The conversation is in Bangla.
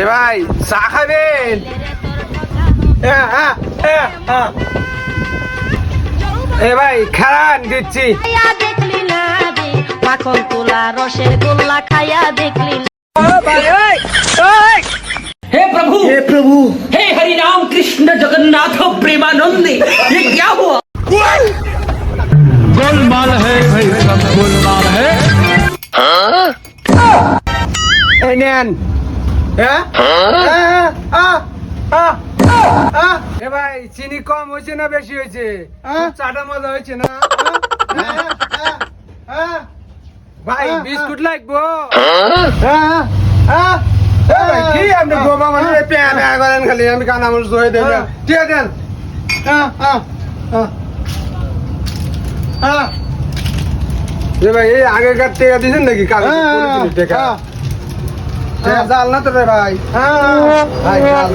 ভাই চা খাবেন? এ ভাই খারান দিচ্ছি। দেখলি না রে মাখন তোলা রসের গোল্লা খাইয়া দেখলি না। हे प्रभु हे प्रभु, हे हरि राम कृष्ण जगन्नाथ प्रेमानंद ये क्या हुआ? गोलमाल है भाई, सब गोलमाल है। এই নেন। এ ভাই চিনি কম হয়েছে না বেশি হয়েছে? চাটা মজা হয়েছে না? ভাই বিস্কুট লাগবো? কি আপনি গোবা মানুষ প্যাঁ প্যাঁ করেন খালি, আমি কানা মানুষ ধরে দেবেন। ঠিক আছে দেন। এ ভাই এই আগেকার টেকা দিয়েছেন নাকি? কাগজ টেকা জাল না তো রে ভাই। ভাই জাল